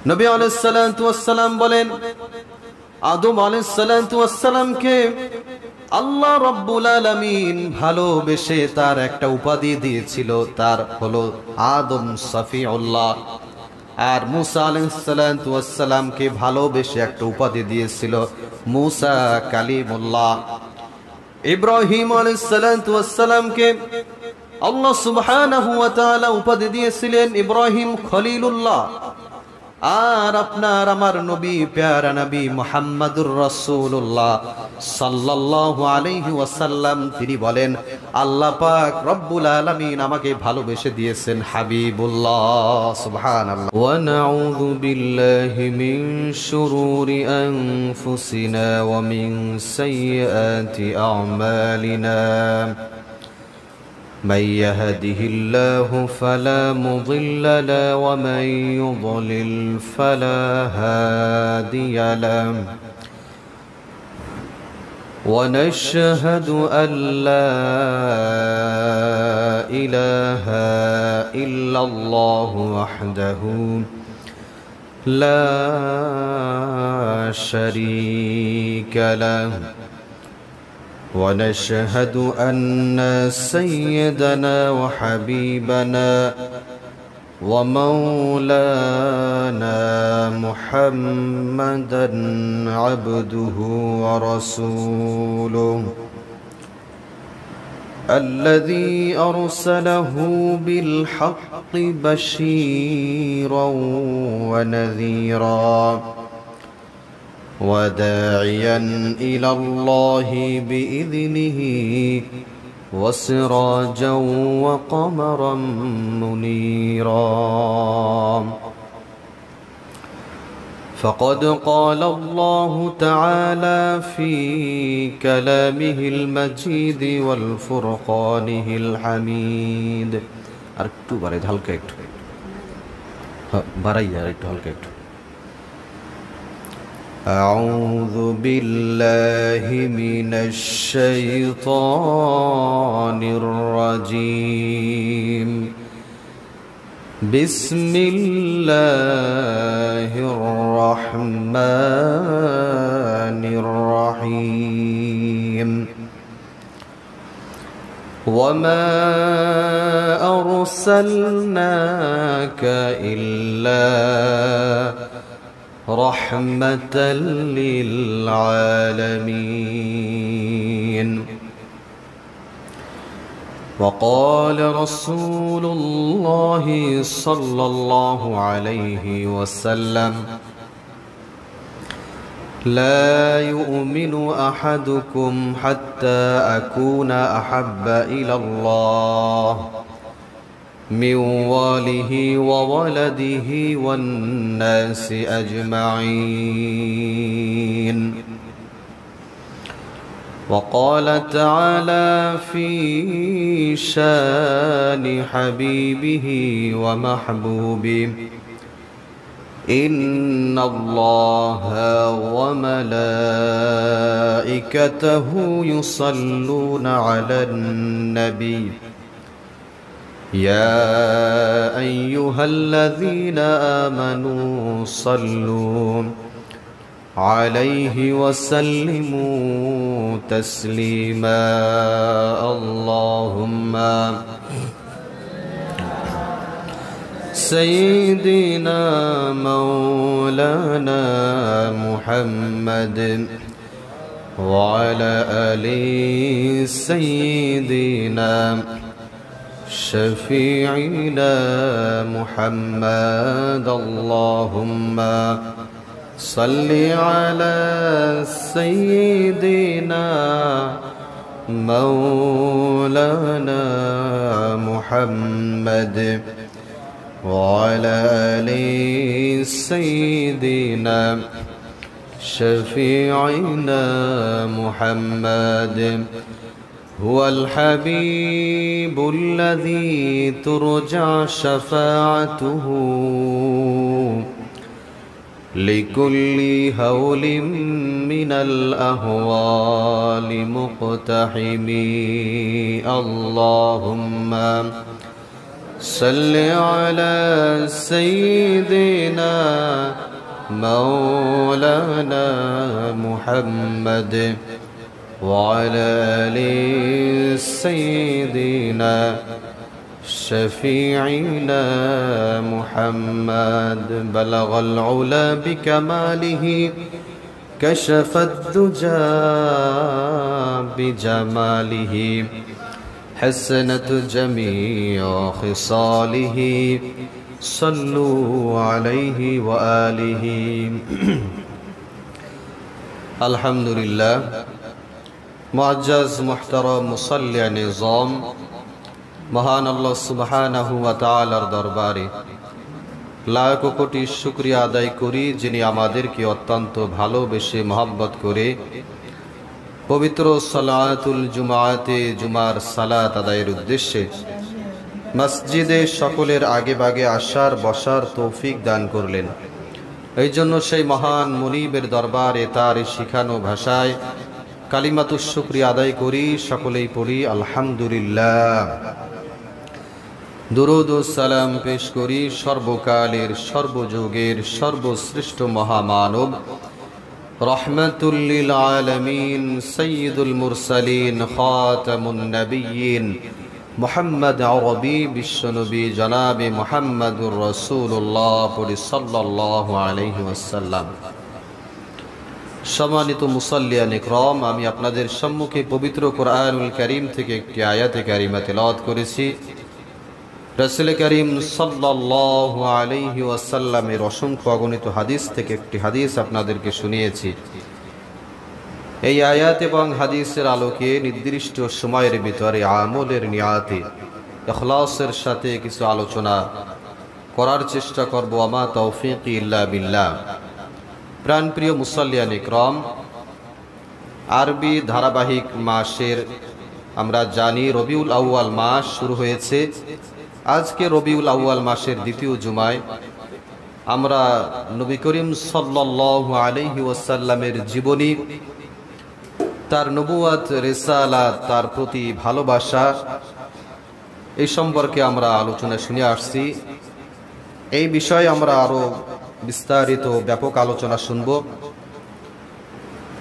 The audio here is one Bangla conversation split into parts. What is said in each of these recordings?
নবী আলাইহিস সালাতু ওয়াস সালাম বলেন, আদম আলাইহিস সালাতু ওয়াস সালামকে আল্লাহ রাব্বুল আলামিন ভালোবেসে তার একটা উপাধি দিয়েছিল, তার হলো আদম সফিউল্লাহ। আর মুসা আলাইহিস সালাতু ওয়াস সালামকে ভালোবেসে একটা উপাধি দিয়েছিল মুসা কালিমুল্লাহ। ইব্রাহিম আলাইহিস সালাতু ওয়াস সালামকে আল্লাহ সুবহানাহু ওয়া তাআলা উপাধি দিয়েছিলেন ইব্রাহিম খলিলুল্লাহ। আর আপনার আমার নবী, প্যারা নবী মুহাম্মদুর রাসূলুল্লাহ সাল্লাল্লাহু আলাইহি ওয়াসাল্লাম, তিনি বলেন আল্লাহ পাক রব্বুল আলামিন আমাকে ভালোবেসে দিয়েছেন হাবিবুল্লাহ। সুবহানাল্লাহ। ওয়া নাউযু বিল্লাহি মিন শুরুরি আনফুসিনা ওয়া মিন সাইয়্যাতি আমালিনা। من يهده الله فلا مضل له ومن يضلل فلا هادي له ونشهد أن لا إله إلا الله وحده لا شريك له ونشهد أن سيدنا وحبيبنا ومولانا محمدا عبده ورسوله الذي أرسله بالحق بشيرا ونذيرا وداعيا إلى الله بإذنه وسراجا وقمرا منيرا. فقد قال الله تعالى في كلامه المجيد والفرقانه الحميد. আরেকটু বাড়াই, হালকা একটু বাড়াই, আরেকটু হালকা একটু। أعوذ بالله من الشيطان الرجيم. بسم الله الرحمن الرحيم. وما أرسلناك إلا رحمة للعالمين. وقال رسول الله صلى الله عليه وسلم لا يؤمن أحدكم حتى أكون أحب إلى الله من والده وولده والناس أجمعين. وقال تعالى في شان حبيبه ومحبوبه إن الله وملائكته يصلون على النبي يا أيها الذين آمنوا صلوا عليه وسلموا تسليما. اللهم سيدنا مولانا محمد وعلى آل سيدنا شفيعنا محمد. اللهم صل على سيدنا مولانا محمد وعلى آل سيدنا شفيعنا محمد. هو الحبيب الذي ترجى شفاعته لكل هول من الأهوال مقتحم. اللهم صل على سيدنا مولانا محمد وعلى آل سيدنا شفيعنا محمد بلغ العلا بكماله كشف الدجى بجماله حسنت جميع خصاله صلوا عليه وآله الحمد لله মুআজ্জাজ মুহতারাম মুসাল্লি নিজাম মহান আল্লাহ সুবহানাহু ওয়া তাআলার দরবারে লাখ কোটি শুকরিয়া আদায় করি, যিনি আমাদেরকে অত্যন্ত ভালোবেসে মহব্বত করে পবিত্র সালাতুল জুমাতে জুমার সালাত আদায়ের উদ্দেশ্যে মসজিদে সকলের আগে বাগে আসার বসার তৌফিক দান করলেন। এই জন্য সেই মহান মুনিবের দরবারে তার শিখানো ভাষায় কালিমাতুশ শুকরিয়া আদায় করি, সকলেই পড়ি আলহামদুলিল্লাহ। দুরূদ ও সালাম পেশ করি সর্বকালের সর্বযুগের সর্বশ্রেষ্ঠ মহামানব রহমাতুল লিল আলামিন সাইয়্যিদুল মুরসালিন খাতামুন নবিয়্যিন মুহাম্মদ আরবি বিশ্বনবী জনাবে মুহাম্মদুর রাসূলুল্লাহ সাল্লাল্লাহু আলাইহি ওয়াসাল্লাম। সম্মানিত মুসাল্লিয়ান ইকরাম, আমি আপনাদের সম্মুখে পবিত্র কোরআনুল কারীম থেকে একটি আয়াতে কারিমা তেলাওয়াত করেছি। রাসূল করিম সাল্লাল্লাহু আলাইহি ওয়াসাল্লামের অসংখ্য অগণিত হাদিস থেকে একটি হাদিস আপনাদেরকে শুনিয়েছি। এই আয়াত এবং হাদিসের আলোকে নির্দিষ্ট সময়ের ভিতরে আমলের নিয়াতে ইখলাসের সাথে কিছু আলোচনা করার চেষ্টা করব। আমা তৌফিকি ইল্লা বিল্লাহ। প্রাণপ্রিয় মুসাল্লিয়ান ইকরাম, আরবি ধারাবাহিক মাসের আমরা জানি রবিউল আউয়াল মাস শুরু হয়েছে। আজকে রবিউল আউয়াল মাসের দ্বিতীয় জুমায় আমরা নবী করিম সাল্লাল্লাহু আলাইহি ওয়াসাল্লামের জীবনী, তার নবুয়াত, রিসালাত, তার প্রতি ভালোবাসা, এই সম্পর্কে আমরা আলোচনা শুনে আসছি। এই বিষয়ে আমরা আরো বিস্তারিত ব্যাপক আলোচনা শুনব।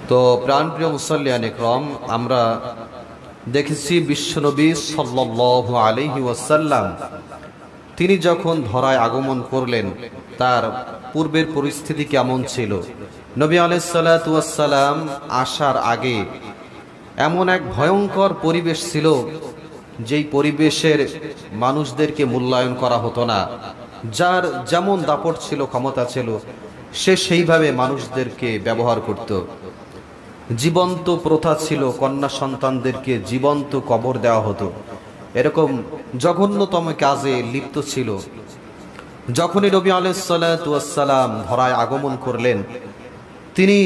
তো প্রাণপ্রিয় মুসাল্লিয়ান ইকরাম, আমরা দেখেছি বিশ্বনবী সাল্লাল্লাহু আলাইহি ওয়াসাল্লাম তিনি যখন ধরায় আগমন করলেন তার পূর্বের পরিস্থিতি কেমন ছিল। নবী আলাইহিস সালাতু ওয়াস সালাম আসার আগে এমন এক ভয়ঙ্কর পরিবেশ ছিল, যেই পরিবেশের মানুষদেরকে মূল্যায়ন করা হতো না। যার যেমন দাপট ছিল, ক্ষমতা ছিল, সে সেইভাবে মানুষদেরকে ব্যবহার করত। জীবন্ত প্রথা ছিল, কন্যা সন্তানদেরকে জীবন্ত কবর দেওয়া হতো। এরকম জঘন্যতম কাজে লিপ্ত ছিল। যখনই নবী আলাইহিস সালাতু ওয়াস সালাম ধরায় আগমন করলেন, তিনি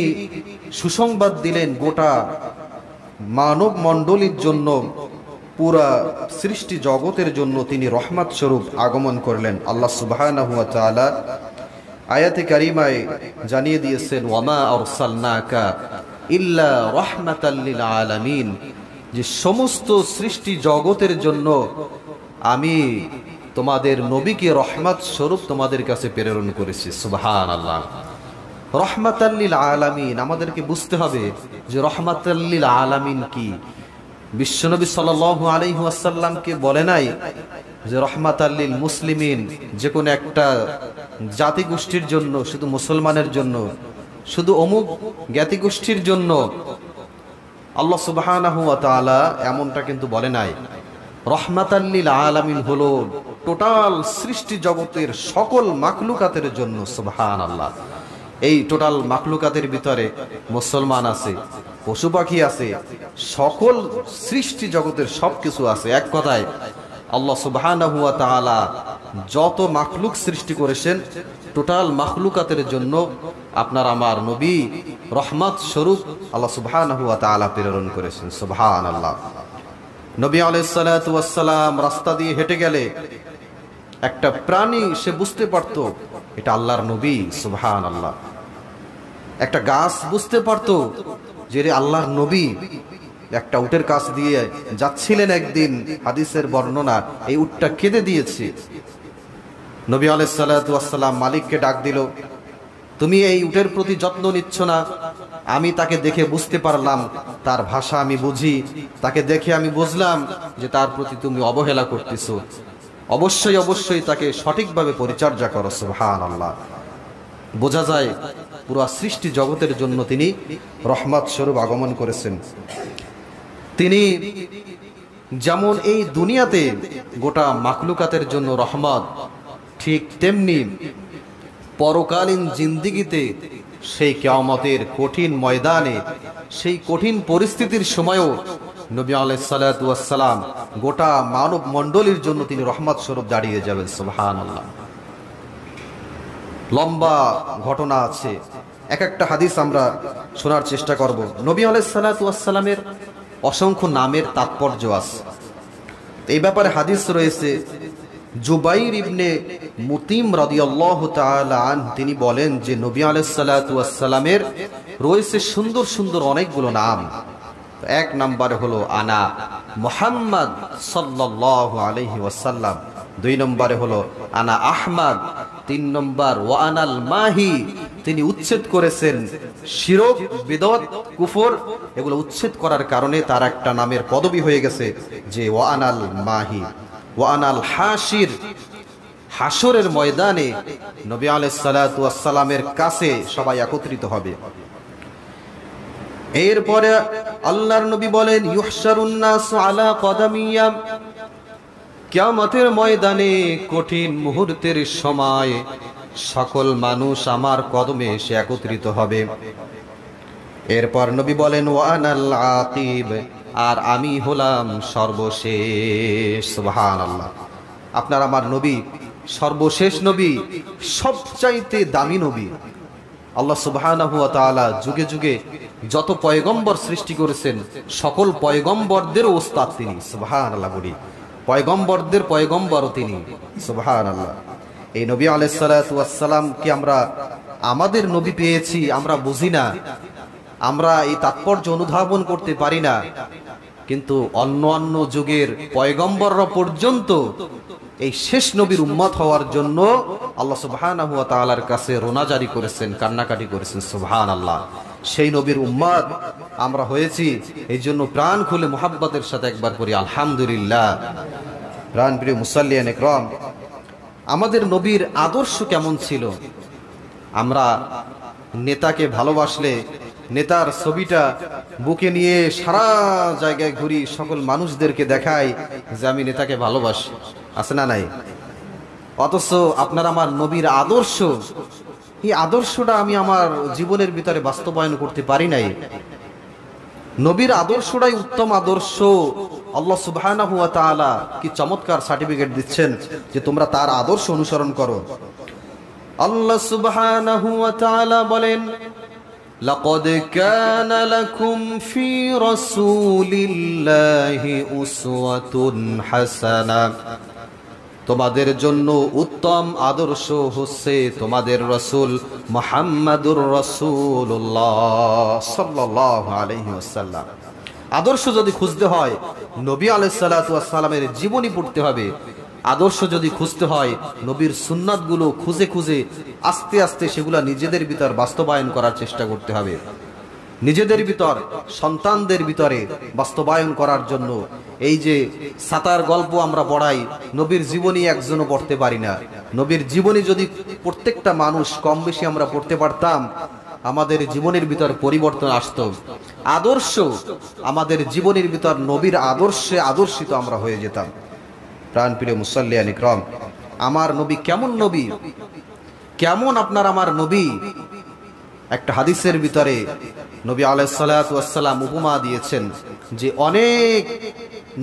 সুসংবাদ দিলেন গোটা মানব মণ্ডলীর জন্য, পুরা সৃষ্টি জগতের জন্য তিনি রহমত স্বরূপ আগমন করলেন। আল্লাহ সুবহানাহু ওয়া তাআলা আয়াতে কারিমায় জানিয়ে দিয়েছেন, ওয়ামা আরসালনাকা ইল্লা রাহমাতাল লিল আলামিন, যে সমস্ত সৃষ্টি জগতের জন্য আমি তোমাদের নবীকে রহমত স্বরূপ তোমাদের কাছে প্রেরণ করেছি। সুবহানাল্লাহ। রহমাতাল লিল আলামিন, আমাদেরকে বুঝতে হবে যে রহমাতাল লিল আলামিন কি। বিশ্বনবী সাল্লাল্লাহু আলাইহি ওয়াসাল্লামকে বলে নাই যে রহমাতাল লিল মুসলিমিন, যে কোনো একটা জাতি গোষ্ঠীর জন্য, শুধু মুসলমানের জন্য, শুধু অমুক জ্ঞাতি গোষ্ঠীর জন্য। আল্লাহ সুবহানাহু ওয়া তাআলা এমনটা কিন্তু বলে নাই। রহমাতাল লিল আলামিন হলো টোটাল সৃষ্টি জগতের সকল মাখলুকাতের জন্য। সুবহানাল্লাহ। এই টোটাল মাখলুকাতের ভিতরে মুসলমান আছে, পশু পাখি আছে, সকল সৃষ্টি জগতের সবকিছু আছে। এক কথায় আল্লাহ সুবহানাহু ওয়া তাআলা যত মাখলুক সৃষ্টি করেছেন, টোটাল মাখলুকাতের জন্য আপনার আমার নবী রহমত স্বরূপ আল্লাহ সুবহানাহু ওয়া তাআলা প্রেরণ করেছেন। সুবহানাল্লাহ। নবী আলাইহিস সালাতু ওয়াস সালাম রাস্তা দিয়ে হেঁটে গেলে একটা প্রাণী সে বুঝতে পারত এটা আল্লাহর নবী। সুবহানাল্লাহ। একটা গাছ বুঝতে পারত যে রে আল্লাহর নবী। একটা উটের কাছ দিয়ে যাচ্ছিলেন একদিন, হাদিসের বর্ণনা, এই উটটা কেঁদে দিয়েছে। নবী আলাইহিস সালাতু ওয়াস সালাম মালিককে ডাক দিল, তুমি এই উটের প্রতি যত্ন নিচ্ছ না, আমি তাকে দেখে বুঝতে পারলাম, তার ভাষা আমি বুঝি, তাকে দেখে আমি বুঝলাম যে তার প্রতি তুমি অবহেলা করতেছো, অবশ্যই অবশ্যই তাকে সঠিকভাবে পরিচর্যা করো। সুবহানাল্লাহ। বোঝা যায় পুরো সৃষ্টি জগতের জন্য তিনি রহমত স্বরূপ আগমন করেছেন। তিনি যেমন এই দুনিয়াতে গোটা মাখলুকাতের জন্য রহমত, ঠিক তেমনি পরকালীন জিন্দিগিতে সেই কিয়ামতের কঠিন ময়দানে, সেই কঠিন পরিস্থিতির সময়ও নবী আলাইহিস সালাতু ওয়াস সালাম গোটা মানব মণ্ডলীর জন্য তিনি রহমত স্বরূপ দাঁড়িয়ে যাবেন। সুবহানাল্লাহ। লম্বা ঘটনা আছে, এক একটা হাদিস আমরা শোনার চেষ্টা করব। নবী আলাইহিস সালাতু ওয়াস সালামের অসংখ্য নামের তাৎপর্য আছে, এই ব্যাপারে হাদিস রয়েছে। জুবাইর ইবনে মুতিম রাদিয়াল্লাহু তাআলা আনহু তিনি বলেন যে নবী আলাইহিস সালাতু ওয়াস সালামের রয়েছে সুন্দর সুন্দর অনেকগুলো নাম। এক নম্বরে হলো আনা মুহাম্মদ সাল্লাল্লাহু আলাইহি ওয়াসাল্লাম, দুই নম্বরে হলো আনা আহমদ, তিন নম্বর ওয়া আনাল মাহি, তিনি উচ্ছেদ করেছেন শিরক, বিদত, কুফর, এগুলো উচ্ছেদ করার কারণে তার একটা নামের পদবি হয়ে গেছে যে ওয়া আনাল মাহি। ওয়া আনাল হাসির, হাসরের ময়দানে নবী আলাইহিস সালাতু ওয়াস সালামের কাছে সবাই একত্রিত হবে। এরপরে আল্লাহর নবী বলেন ইউহশারুন নাসু আলা কদামিয়া, কিয়ামতের ময়দানে কঠিন মুহূর্তের সময় সকল মানুষ আমার কদমে এসে একত্রিত হবে। এরপর নবী বলেন ওয়া আনাল আকিব, আর আমি হলাম সর্বশেষ। সুবহানাল্লাহ। আপনার আমার নবী সর্বশেষ নবী, সবচাইতে দামি নবী। আল্লাহ সুবহানাহু ওয়া তাআলা যুগে যুগে যত পয়গম্বর সৃষ্টি করেছেন সকল পয়গম্বরদের ওস্তাদ তিনি। সুবহানাল্লাহ। বলি পয়গম্বরদের পয়গম্বরও তিনি। সুবহানাল্লাহ। এই নবী আলাইহিস সালাতু ওয়াস সালাম কি আমরা আমাদের নবী পেয়েছি, আমরা বুঝি না, আমরা এই তাৎপর্য অনুধাবন করতে পারি না, কিন্তু অন্য অন্য যুগের পয়গম্বররা পর্যন্ত এই শেষ নবীর উম্মত হওয়ার জন্য আল্লাহ সুবহানাহু ওয়া তাআলার কাছে রোনা জারি করেছেন, কান্নাকাটি করেছেন। সুবহানাল্লাহ। সেই নবীর উম্মত আমরা হয়েছি, এই জন্য প্রাণ খুলে মুহাব্বতের সাথে একবার করি আলহামদুলিল্লাহ। প্রাণ প্রিয় মুসাল্লিয়ান ইকরাম, আমাদের নবীর আদর্শ কেমন ছিল? আমরা নেতাকে ভালোবাসলে নেতার ছবিটা বুকে নিয়ে সারা জায়গায় ঘুরি, সকল মানুষদেরকে দেখাই যে আমি নেতাকে ভালোবাসি, আছে না নাই? অথচ আপনার আমার নবীর আদর্শ, এই আদর্শটা আমি আমার জীবনের ভিতরে বাস্তবায়ন করতে পারি নাই। নবীর আদর্শটাই উত্তম আদর্শ। আল্লাহ সুবহানাহু ওয়া তাআলা কি চমৎকার সার্টিফিকেট দিচ্ছেন যে তোমরা তার আদর্শ অনুসরণ করো। আল্লাহ সুবহানাহু ওয়া তাআলা বলেন লাকাদ কানা লাকুম ফি রাসূলিল্লাহি উসওয়াতুন হাসানাহ, তোমাদের জন্য উত্তম আদর্শ হচ্ছে তোমাদের রাসূল মুহাম্মাদুর রাসূলুল্লাহ সাল্লাল্লাহু আলাইহি ওয়াসাল্লাম। আদর্শ যদি খুঁজতে হয় নবী আলাইহিস সালাতু ওয়াস সালামের জীবনী পড়তে হবে। আদর্শ যদি খুঁজতে হয় নবীর সুন্নাতগুলো খুঁজে খুঁজে আস্তে আস্তে সেগুলো নিজেদের ভিতর বাস্তবায়ন করার চেষ্টা করতে হবে। নিজেদের ভিতর, সন্তানদের ভিতরে বাস্তবায়ন করার জন্য এই যে সাতার গল্প আমরা পড়াই, নবীর জীবনী একজনও পড়তে পারি না। নবীর জীবনী যদি প্রত্যেকটা মানুষ কম বেশি আমরা পড়তে পারতাম, আমাদের জীবনের ভিতর পরিবর্তন আসতো। আদর্শ আমাদের জীবনের ভিতর নবীর আদর্শে আদর্শিত আমরা হয়ে যেতাম। প্রাণপ্রিয় মুসাল্লিয়ান ইকরাম, আমার নবী কেমন নবী, কেমন আপনার আমার নবী? একটা হাদিসের ভিতরে নবী আলাইহিস সালাতু ওয়াস সালাম উপমা দিয়েছেন যে অনেক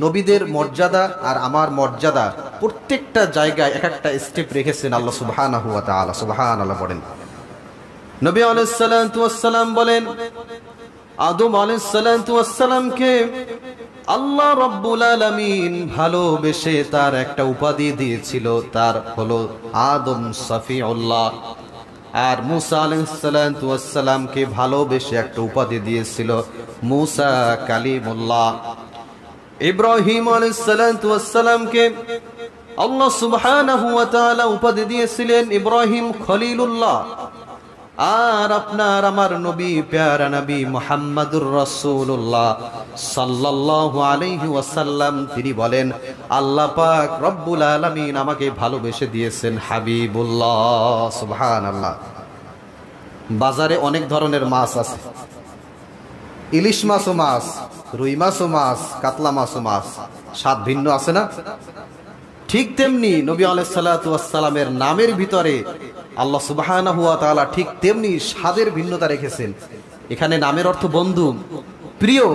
নবীদের মর্যাদা আর আমার মর্যাদা প্রত্যেকটা জায়গায় এক একটা স্টেপ রেখেছেন আল্লাহ সুবহানাহু ওয়া তাআলা। সুবহানাল্লাহ বলেন। নবী আলাইহিস সালাতু ওয়াস সালাম বলেন আদম আলাইহিস সালাতু ওয়াস সালামকে আল্লাহ রাব্বুল আলামিন ভালোবেসে তার একটা উপাধি দিয়েছিল, তার হলো আদম সফিউল্লাহ। আর মুসা আলাইহিস সালামকে ভালোবেসে একটা উপাধি দিয়েছিল মুসা কালিমুল্লাহ। ইব্রাহিম আলাইহিস সালামকে আল্লাহ সুবহানাহু ওয়া তাআলা উপাধি দিয়েছিলেন ইব্রাহিম খলিলুল্লাহ। আর আপনার আমার নবী প্যারা নবী মুহাম্মদুর রাসূলুল্লাহ সাল্লাল্লাহু আলাইহি ওয়াসাল্লাম তিনি বলেন আল্লাহ পাক রব্বুল আলামিন আমাকে ভালোবেসে দিয়েছেন হাবিবুল্লাহ। সুবহানাল্লাহ। বাজারে অনেক ধরনের মাছ আছে, ইলিশ মাছও মাছ, রুই মাছও মাছ, কাতলা মাছও মাছ, স্বাদ ভিন্ন আছে না? ঠিক তেমনি নবী আলাইহিস সালাতু ওয়াস সালামের নামের ভিতরে আল্লাহ সুবহানাহু ওয়া তাআলা ঠিক তেমনি স্বাদের ভিন্নতা রেখেছেন। এখানে নামের অর্থ বন্ধু, প্রিয়।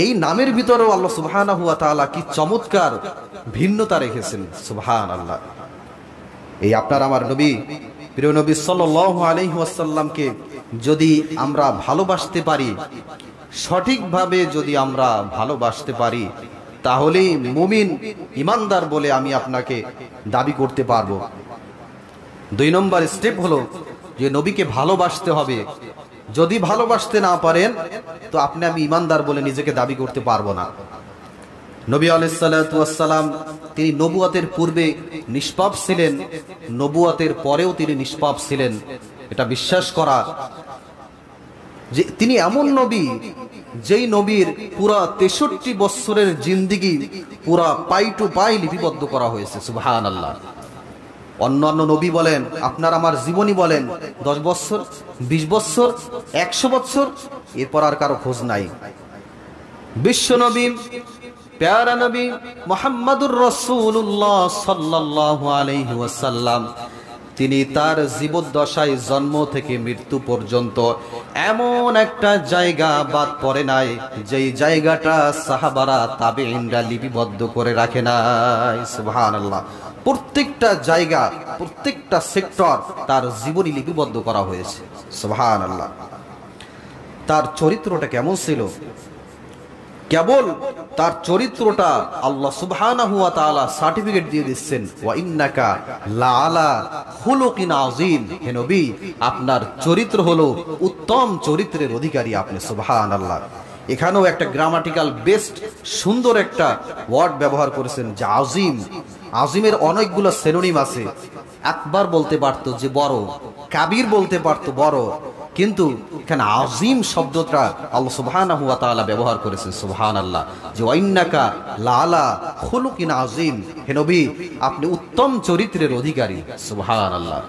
এই নামের ভিতরেও আল্লাহ সুবহানাহু ওয়া তাআলা কি চমৎকার ভিন্নতা রেখেছেন। সুবহানাল্লাহ। এই আপনার আমার নবী, প্রিয় নবী সাল্লাল্লাহু আলাইহি ওয়াসাল্লামকে যদি আমরা ভালোবাসতে পারি, সঠিকভাবে যদি আমরা ভালোবাসতে পারি, তাহলেই মুমিন ইমানদার বলে আমি আপনাকে দাবি করতে পারবো। 2 নম্বর স্টেপ হলো যে নবীকে ভালোবাসতে হবে। যদি ভালোবাসতে না পারেন তো আপনি আমি ইমানদার বলে নিজেকে দাবি করতে পারবো না। নবী আলাইহিস সালাতু ওয়াস সালাম তিনি নবুয়তের পূর্বে নিষ্পাপ ছিলেন, নবুয়তের পরেও তিনি নিষ্পাপ ছিলেন। এটা বিশ্বাস করা যে তিনি এমন নবী যেই নবীর পুরা 63 বছরের জিন্দেগি পুরা পাই টু পাই লিপিবদ্ধ করা হয়েছে। সুবহানাল্লাহ। অন্যান্য নবী বলেন, আপনার আমার জীবনী বলেন 10 বছর, 20 বছর, 100 বছর, এরপর আর কারো খোঁজ নাই। বিশ্ব নবী প্যারা নবী মুহাম্মদুর রাসূলুল্লাহ সাল্লাল্লাহু আলাইহি ওয়াসাল্লাম তিনি তার জীবদ্দশায় জন্ম থেকে মৃত্যু পর্যন্ত এমন একটা জায়গা বাদ পড়ে নাই যেই জায়গাটা সাহাবারা তাবেঈনরা লিপিবদ্ধ করে রাখে নাই। সুবহানাল্লাহ। প্রত্যেকটা জায়গা, প্রত্যেকটা সেক্টর তার জীবনী লিপিবদ্ধ করা হয়েছে। সুবহানাল্লাহ। তার চরিত্রটা কেমন ছিল? কেবল তার চরিত্রটা আল্লাহ সুবহানাহু ওয়া তাআলা সার্টিফিকেট দিয়ে দিচ্ছেন, ওয়া ইন্নাকা লাআলা খুলুকিন আযীম। হে নবী, আপনার চরিত্র হলো উত্তম চরিত্রের অধিকারী আপনি। সুবহানাল্লাহ। এখানেও একটা গ্রামাটিক্যাল বেস্ট সুন্দর একটা ওয়ার্ড ব্যবহার করেছেন যে আযীম। আযীমের অনেকগুলো সিনোনিম আছে। আকবার বলতে পারতো যে বড়, কাবীর বলতে পারতো বড়, কিন্তু এখানে আযীম শব্দটা আল্লাহ সুবহানাহু ওয়া তাআলা ব্যবহার করেছেন। সুবহানাল্লাহ। যে ওয়াইন্নাকা লাআলা খুলুকিন আযীম, হে নবী আপনি উত্তম চরিত্রের অধিকারী। সুবহানাল্লাহ।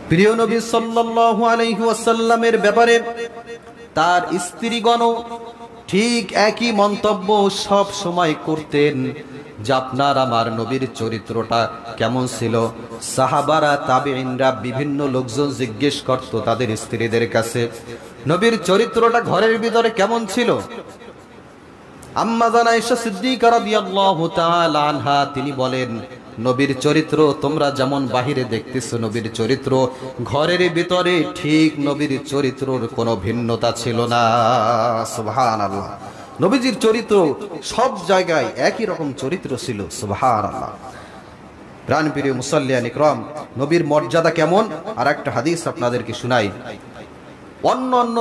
প্রিয় নবী সাল্লাল্লাহু আলাইহি ওয়াসাল্লামের ব্যাপারে তার স্ত্রীগণ ঠিক একই মন্তব্য সব সময় করতেন যে আপনার আমার নবীর চরিত্রটা কেমন ছিল। সাহাবারা তাবেঈনরা বিভিন্ন লোকজন জিজ্ঞেস করত তাদের স্ত্রীদের কাছে নবীর চরিত্রটা ঘরের ভিতরে কেমন ছিল। আম্মা জান আয়েশা সিদ্দিকা রাদিয়াল্লাহু তাআলা আনহা তিনি বলেন নবীর চরিত্র তোমরা যেমন বাহিরে দেখতেছো নবীর চরিত্র ঘরের ভিতরে ঠিক নবীর চরিত্রের কোনো ভিন্নতা ছিল না। সুবহানাল্লাহ। নবীজির চরিত্র সব জায়গায় একই রকম চরিত্র ছিল। সুবহানাল্লাহ। প্রাণপ্রিয় মুসাল্লিয়ান ইকরাম, নবীর মর্যাদা কেমন আর একটা হাদিস আপনাদেরকে শোনাই। অন্যান্য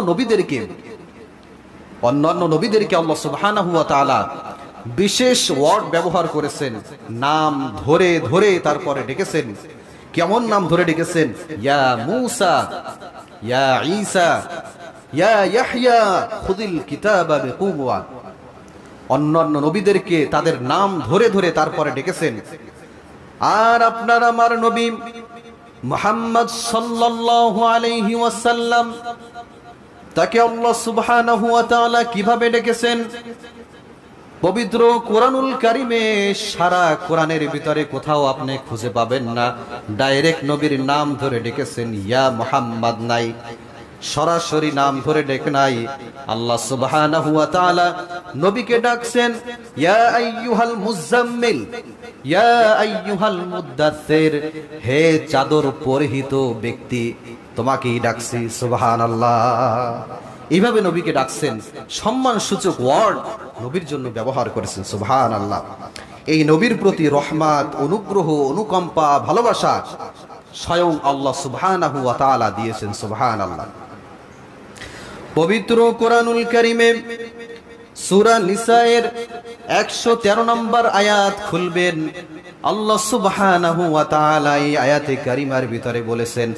নবীদেরকে আল্লাহ সুবহানাহু ওয়া তাআলা বিশেষ ওয়ার্ড ব্যবহার করেছেন, নাম ধরে ধরে তারপরে ডেকেছেন। কেমন নাম ধরে ডেকেছেন? ইয়া মূসা, ইয়া ঈসা, ইয়া ইয়াহইয়া খুযিল কিতাবা বিকুওয়া। অন্যান্য নবীদেরকে তাদের নাম ধরে ধরে তারপরে ডেকেছেন। আর আপনার আমার নবী মুহাম্মদ সাল্লাল্লাহু আলাইহি ওয়াসাল্লাম তাকে আল্লাহ সুবহানাহু ওয়া তাআলা কিভাবে ডেকেছেন? পবিত্র কোরআনুল কারিমে সারা কোরআনের ভিতরে কোথাও আপনি খুঁজে পাবেন না ডাইরেক্ট নবীর নাম ধরে ডেকেছেন ইয়া মুহাম্মদ নাই, সরাসরি নাম ধরে ডেকে নাই। আল্লাহ সুবহানাহু ওয়া তাআলা নবীকে ডাকছেন ইয়া আইয়ুহাল মুজাম্মিল, ইয়া আইয়ুহাল মুদ্দাসসির, হে চাদর পরিহিত ব্যক্তি তোমাকেই ডাকছি। সুবহানাল্লাহ। এইভাবে নবীকে ডাকছেন, সম্মানসূচক ওয়ার্ড নবীর জন্য ব্যবহার করেছেন। সুবহানাল্লাহ। এই নবীর প্রতি রহমত, অনুগ্রহ, অনুকম্পা, ভালোবাসা স্বয়ং আল্লাহ সুবহানাহু ওয়া তাআলা দিয়েছেন। সুবহানাল্লাহ। পবিত্র কোরআনুল কারীমে সূরা নিসায়ের 113 নম্বর আয়াত খুলবেন, আল্লাহ সুবহানাহু ওয়া তাআলা এই আয়াতে কারিমার ভিতরে বলেছেন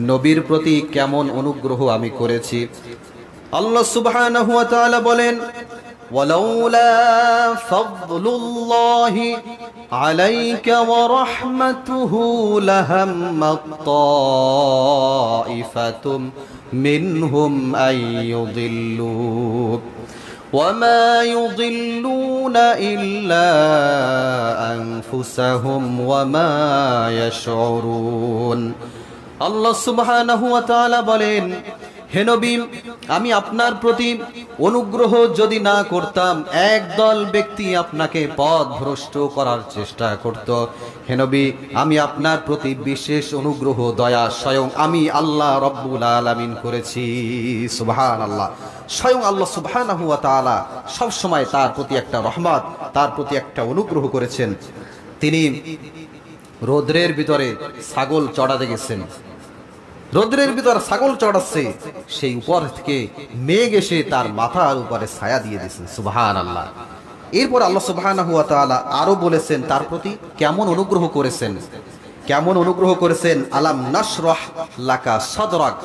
নবীর প্রতি কেমন অনুগ্রহ আমি করেছি। আল্লাহ সুবহানাহু ওয়া তাআলা বলেন, ওয়ালাউলা ফাদলুল্লাহি আলাইকা ওয়া রাহমাতুহু লাহাম্মাত তাইফাতুম মিনহুম আইয়ুদিল্লুক وما يضلون إلا أنفسهم وما يشعرون। আল্লাহ সুবহানাহু ওয়া তাআলা বলেন, হে নবী, আমি আপনার প্রতি অনুগ্রহ যদি না করতাম, একদল ব্যক্তি আপনাকে পথভ্রষ্ট করার চেষ্টা করত। হে নবী, আমি আপনার প্রতি বিশেষ অনুগ্রহ দয়া স্বয়ং আমি আল্লাহ রব্বুল আলামিন করেছি। সুবহানাল্লাহ। স্বয়ং আল্লাহ সুবহানাহু ওয়া তাআলা সব সময় তার প্রতি একটা রহমত, তার প্রতি একটা অনুগ্রহ করেছেন। তিনি রৌদ্রের ভিতরে ছাগল চড়াতে গেছেন, রৌদ্রের ভিতর ছাগল চড়াচ্ছে, সেই উপর থেকে মেঘ এসে তার মাথার উপরে ছায়া দিয়ে দিয়েছেন। সুবহানাল্লাহ। এরপর আল্লাহ সুবহানাহু ওয়া তাআলা আরো বলেছেন তার প্রতি কেমন অনুগ্রহ করেছেন, কেমন অনুগ্রহ করেছেন। আলাম নাশরাহ লাকা সাদরাক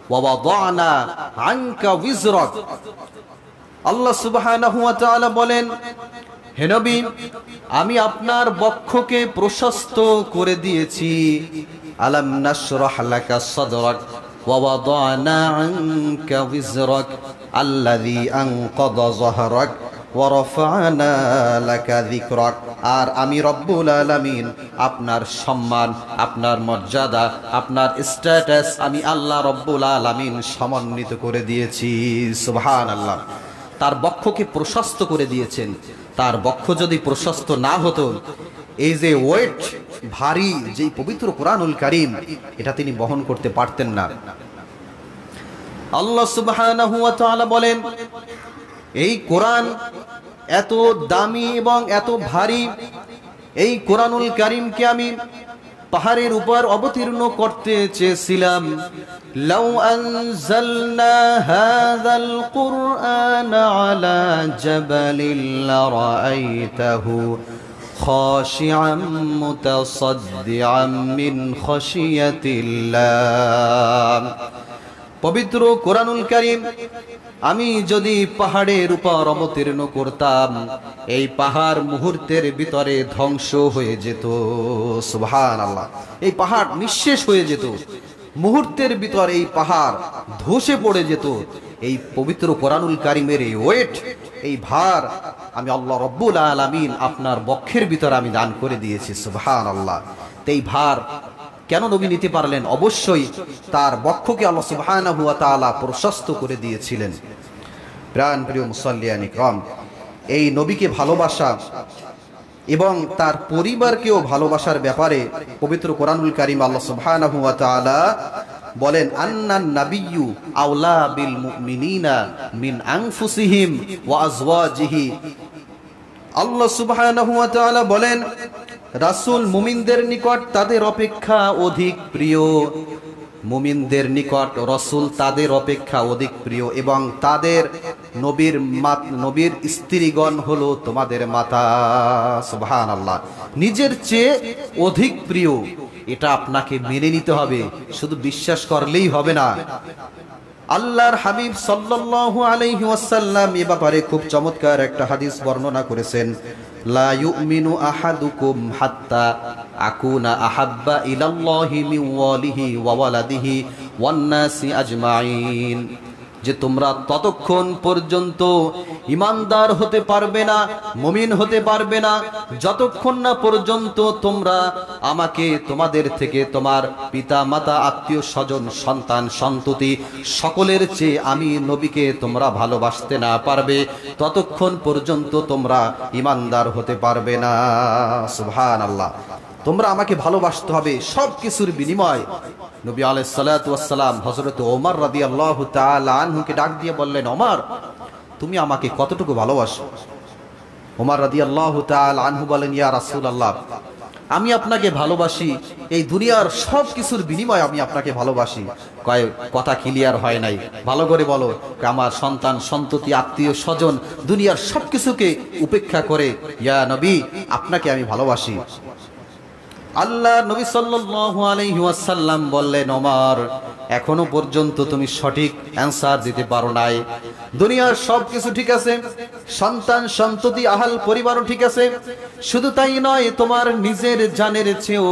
ওয়া ওয়াদানা আনকা উযরাক। আল্লাহ সুবহানাহু ওয়া তাআলা বলেন, হে নবী, আমি আপনার বক্ষকে প্রশস্ত করে দিয়েছি। আলাম নাশরাহ লাকা সাদরাক ওয়া ওয়াদানা আনকা উযরাক আল্লাযী আনকাযা যাহরাক ওয়া রাফা'না লাকা যিকরাক। আর আমি রব্বুল আলামিন আপনার সম্মান, আপনার মর্যাদা, আপনার স্ট্যাটাস আমি আল্লাহ রব্বুল আলামিন সমন্বিত করে দিয়েছি। সুবহানাল্লাহ। তার বক্ষকে প্রশস্ত করে দিয়েছেন। তার বক্ষ যদি প্রশস্ত না হতো, এই যে ওয়েট ভারী, যে পবিত্র কোরআনুল কারীম, এটা তিনি বহন করতে পারতেন না। আল্লাহ সুবহানাহু ওয়া তাআলা বলেন, এই কোরআন এত দামি এবং এত ভারী, এই কোরআনুল কারীমকে আমি পাহাড়ের উপর অবতীর্ণ করতে চেয়েছিলাম। লাউ আনজালনা হাযাল কুরআনা আলা জাবালিন লারাআইতাহু খাশিআম মুতাসাদ্দিআম মিন খাশিয়াতিল্লাহ। পবিত্র কোরআনুল কারীম আমি যদি পাহাড়ের উপর অবতীর্ণ করতাম, এই পাহাড় মুহূর্তের ভিতরে ধ্বংস হয়ে যেত। সুবহানাল্লাহ। এই পাহাড় নিঃশেষ হয়ে যেত, মুহূর্তের ভিতর এই পাহাড় ধসে পড়ে যেত। এই পবিত্র কোরআনুল কারীমের এই ওয়েট, এই ভার আমি আল্লাহ রব্বুল আলামিন আপনার বক্ষের ভিতর আমি দান করে দিয়েছি। সুবহানাল্লাহ। এই ভার কেন নবী নিতে পারলেন? অবশ্যই তার বক্ষকে আল্লাহ সুবহানাহু ওয়া তাআলা প্রশস্ত করে দিয়েছিলেন। প্রাণ প্রিয় মুসাল্লিয়ান ইকরাম, এই নবীকে ভালোবাসা এবং তার পরিবারকেও ভালোবাসার ব্যাপারে পবিত্র কোরআনুল কারীম আল্লাহ সুবহানাহু ওয়া তাআলা বলেন, আন্নান নাবিয়্যু আওলা বিল মুমিনিনা মিন আনফুসিহিম ওয়া আজওয়াজিহি। আল্লাহ সুবহানাহু ওয়া তাআলা বলেন, রাসূল মুমিনদের নিকট তাদের অপেক্ষা অধিক প্রিয়। মুমিনদের নিকট রাসূল তাদের অপেক্ষা অধিক প্রিয় এবং তাদের নবীর স্ত্রীগণ হলো তোমাদের মাতা। সুবহানাল্লাহ। নিজের চেয়ে অধিক প্রিয়, এটা আপনাকে মেনে নিতে হবে, শুধু বিশ্বাস করলেই হবে না। আল্লাহর হাবিব সাল্লাল্লাহু আলাইহি ওয়াসাল্লাম এ ব্যাপারে খুব চমৎকার একটা হাদিস বর্ণনা করেছেন, লা ইউমিনু আহাদুকুম হাত্তা আকুনা আহাব্বা ইলাল্লাহি মিন ওয়ালিহি ওয়া ওয়ালাদিহি ওয়ান নাসি আজমাইন। যে তোমরা ততক্ষণ পর্যন্ত ঈমানদার হতে পারবে না, মুমিন হতে পারবে না, যতক্ষণ না পর্যন্ত তোমরা আমাকে তোমাদের থেকে তোমার পিতা মাতা, আত্মীয় স্বজন, সন্তান সন্ততি সকলের চেয়ে আমি নবীকে তোমরা ভালোবাসতে না পারবে, ততক্ষণ পর্যন্ত তোমরা ঈমানদার হতে পারবে না। সুবহানাল্লাহ। তোমরা আমাকে ভালোবাসতে হবে সব কিছুর বিনিময়। নবী আলাইহিস সালাতু ওয়াস সালাম হযরত ওমর রাদিয়াল্লাহু তাআলা আনহুকে ডাক দিয়ে বললেন, ওমর, তুমি আমাকে কতটুকু ভালোবাসো? ওমর রাদিয়াল্লাহু তাআলা আনহু বলেন, ইয়া রাসূলুল্লাহ, আমি আপনাকে ভালোবাসি, এই দুনিয়ার সব কিছুর বিনিময়ে আমি আপনাকে ভালোবাসি। কয় কথা ক্লিয়ার হয় নাই, ভালো করে বলো। আমার সন্তান সন্ততি আত্মীয় স্বজন দুনিয়ার সব কিছুকে উপেক্ষা করে ইয়া নবী আপনাকে আমি ভালোবাসি। আল্লাহ নবী সাল্লাল্লাহু আলাইহি ওয়াসাল্লাম বললেন, ওমর এখনো পর্যন্ত তুমি সঠিক অ্যানসার দিতে পারো নাই। দুনিয়ার সবকিছু ঠিক আছে, সন্তান সন্ততি আহাল পরিবারও ঠিক আছে, শুধু তাই নয় তোমার নিজের জানের চেয়েও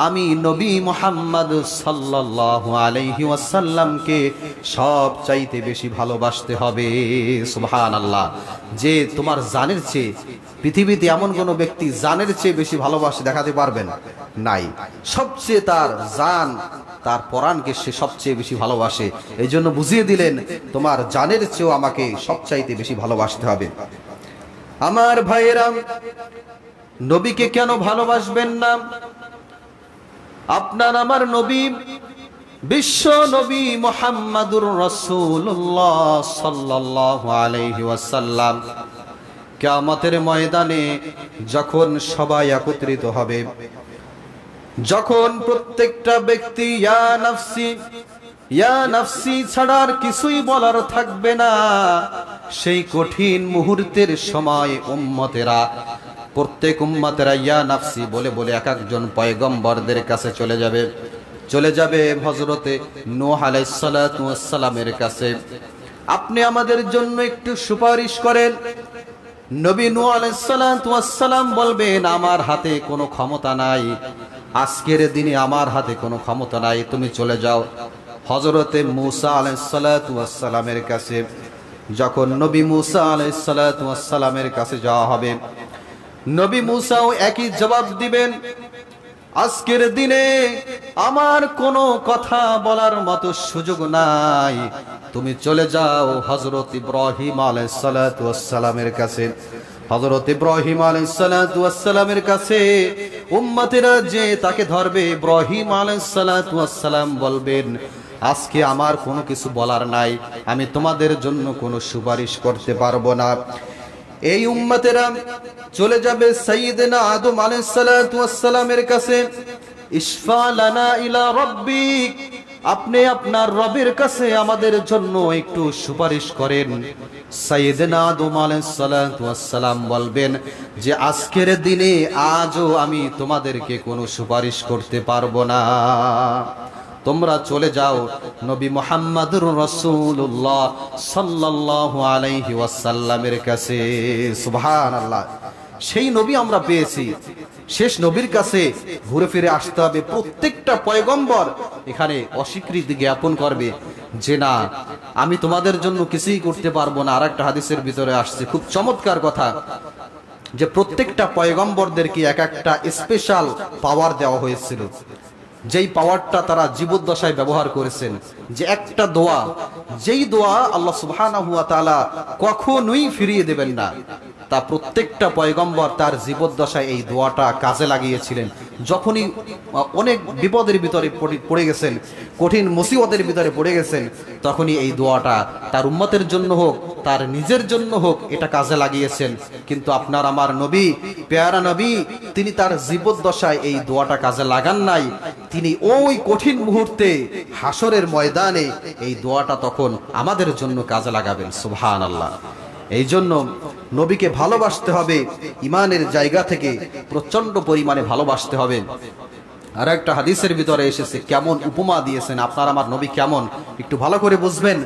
আমি নবী মুহাম্মদ সাল্লাল্লাহু আলাইহি ওয়াসাল্লামকে সব চাইতে বেশি ভালোবাসতে হবে। সুবহানাল্লাহ। যে তোমার জানের চেয়ে, পৃথিবীতে এমন কোন ব্যক্তি জানের চেয়ে বেশি ভালোবাসে দেখাতে পারবেন নাই। সবচেয়ে তার জান, তার পরাণকে সে সবচেয়ে বেশি ভালোবাসে। এই জন্য বুঝিয়ে দিলেন তোমার জানের চেয়েও আমাকে সবচাইতে বেশি ভালোবাসতে হবে। আমার ভাইয়েরা, নবীকে কেন ভালোবাসবেন না? আপনার আমার নবী বিশ্ব নবী মুহাম্মাদুর রাসূলুল্লাহ সাল্লাল্লাহু আলাইহি ওয়াসাল্লাম কিয়ামতের ময়দানে যখন সবাই একত্রিত হবে, যখন প্রত্যেকটা ব্যক্তি ইয়া নাফসি ইয়া নাফসি ছাড়ার কিছুই বলার থাকবে না, সেই কঠিন মুহূর্তের সময় উম্মতেরা, প্রত্যেক উম্মতেরা ইয়া নাফসি বলে বলে এক একজন পয়গম্বরদের কাছে চলে যাবে হযরতে নূহ আলাইহিস সালাতু ওয়াস সালামের কাছে। আপনি আমাদের জন্য একটু সুপারিশ করেন। নবী নূহ আলাইহিস সালাতু ওয়াস সালাম বলবেন, আমার হাতে কোনো ক্ষমতা নাই, আজকের দিনে আমার হাতে কোনো ক্ষমতা নাই, তুমি চলে যাও হযরতে মূসা আলাইহিস সালাতু ওয়াস সালামের কাছে। যখন নবী মূসা আলাইহিস সালাতু ওয়াস সালামের কাছে যাওয়া হবে, নবী মূসাও একই জবাব দিবেন, আজকের দিনে আমার কোনো কথা বলার মতো সুযোগ নাই, তুমি চলে যাও হযরত ইব্রাহিম আলাইহিস সালাতু ওয়াস সালামের কাছে। হযরত ইব্রাহিম আলাইহিস সালাতু ওয়াস সালামের কাছে উম্মতেরা যে তাকে ধরবে, ইব্রাহিম আলাইহিস সালাতু ওয়াস সালাম বলবেন, আজকে আমার কোনো কিছু বলার নাই, আমি তোমাদের জন্য কোনো সুপারিশ করতে পারবো না। এই উম্মতেরা চলে যাবে সাইয়্যিদনা আদম আলাইহিস সালাতু ওয়াস সালামের কাছে, ইশফা লানা ইলা রাব্বিক, আপনি আপনার রবের কাছে আমাদের জন্য একটু সুপারিশ করেন। সাইয়্যিদনা আদম আলাইহিস সালাতু ওয়াস সালাম বলবেন যে আজকের দিনে আজও আমি তোমাদেরকে কোনো সুপারিশ করতে পারবো না, তোমরা চলে যাও নবী মুহাম্মদুর রাসূলুল্লাহ সাল্লাল্লাহু আলাইহি ওয়াসাল্লামের কাছে। সুবহানাল্লাহ। সেই নবী আমরা পেয়েছি, শেষ নবীর কাছে ঘুরে ফিরে আসতে হবে। প্রত্যেকটা পয়গম্বর এখানে অস্বীকৃতি জ্ঞাপন করবে যে না, আমি তোমাদের জন্য কিছুই করতে পারবো না। আরেকটা হাদিসের ভিতরে আসছে খুব চমৎকার কথা, যে প্রত্যেকটা পয়গম্বরদেরকে এক একটা স্পেশাল পাওয়ার দেওয়া হয়েছিল, যেই পাওয়ারটা তারা জীবদ্দশায় ব্যবহার করেছেন। যে একটা দোয়া, যেই দোয়া আল্লাহ সুবহানাহু ওয়া তাআলা কখনোই ফিরিয়ে দেবেন না, তা প্রত্যেকটা পয়গম্বর তার জীবদ্দশায় এই দোয়াটা কাজে লাগিয়েছিলেন। যখনই অনেক বিপদের ভিতরে পড়ে গেছেন, কঠিন মুসিবতের ভিতরে পড়ে গেছেন, তখনই এই দোয়াটা তার উম্মতের জন্য হোক, তার নিজের জন্য হোক, এটা কাজে লাগিয়েছেন। কিন্তু আপনার আমার নবী, পেয়ারা নবী, তিনি তার জীবদ্দশায় এই দোয়াটা কাজে লাগান নাই। তিনি ওই কঠিন মুহূর্তে হাসরের ময়দানে এই দোয়াটা তখন আমাদের জন্য কাজে লাগাবেন। সুবহানাল্লাহ। এই জন্য নবীকে ভালোবাসতে হবে, ইমানের জায়গা থেকে প্রচন্ড পরিমাণে ভালোবাসতে হবে। আর একটা হাদিসের ভিতরে এসেছে, কেমন উপমা দিয়েছেন আপনার আমার নবী, কেমন একটু ভালো করে বুঝবেন।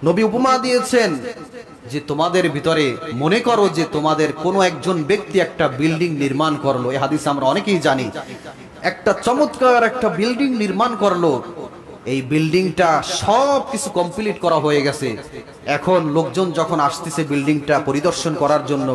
নবী উপমা দিয়েছেন যে তোমাদের ভিতরে মনে করো যে তোমাদের কোনো একজন ব্যক্তি একটা বিল্ডিং নির্মাণ করলো। এই হাদিস আমরা অনেকেই জানি। একটা চমৎকার একটা বিল্ডিং নির্মাণ করলো, এই বিল্ডিংটা সব কিছু কমপ্লিট করা হয়ে গেছে। এখন লোকজন যখন আসতেছে বিল্ডিংটা পরিদর্শন করার জন্য,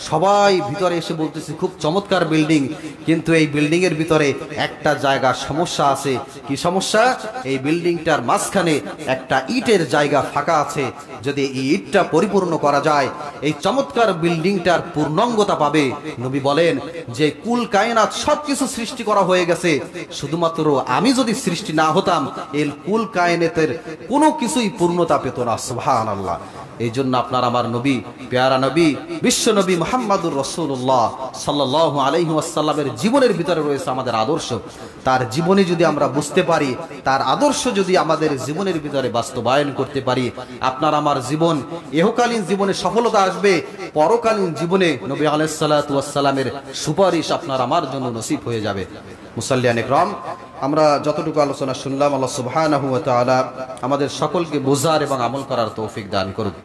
সবাই ভিতরে এসে বলতেছে খুব চমৎকার বিল্ডিং, কিন্তু এই বিল্ডিং এর ভিতরে একটা জায়গা সমস্যা আছে। কি সমস্যা? এই বিল্ডিংটার মাঝখানে একটা ইটের জায়গা ফাঁকা আছে। যদি এই ইটটা পরিপূর্ণ করা যায়, এই চমৎকার বিল্ডিংটার পূর্ণাঙ্গতা পাবে। নবী বলেন যে কুল কায়নাত সবকিছু সৃষ্টি করা হয়ে গেছে, শুধুমাত্র আমি যদি সৃষ্টি না হতাম, এই কুল কায়নাতের কোনো কিছুই পূর্ণতা পেত না। সুবহানাল্লাহ। এই জন্য আপনার আমার নবী, পেয়ারা নবী, বিশ্ব নবী মুহাম্মদুর রাসূলুল্লাহ সাল্লাল্লাহু আলাইহি ওয়াসাল্লামের জীবনের ভিতরে রয়েছে আমাদের আদর্শ। তার জীবনী যদি আমরা বুঝতে পারি, তার আদর্শ যদি আমাদের জীবনের ভিতরে বাস্তবায়ন করতে পারি, আপনার আমার জীবন, ইহকালীন জীবনে সফলতা আসবে, পরকালীন জীবনে নবী আলাইহিস সালাতু ওয়াস সালামের সুপারিশ আপনার আমার জন্য নসিব হয়ে যাবে। মুসাল্লিয়ান ইকরাম, আমরা যতটুকু আলোচনা শুনলাম, আল্লাহ সুবহানাহু ওয়া তাআলা আমাদের সকলকে বোঝার এবং আমল করার তৌফিক দান করুন।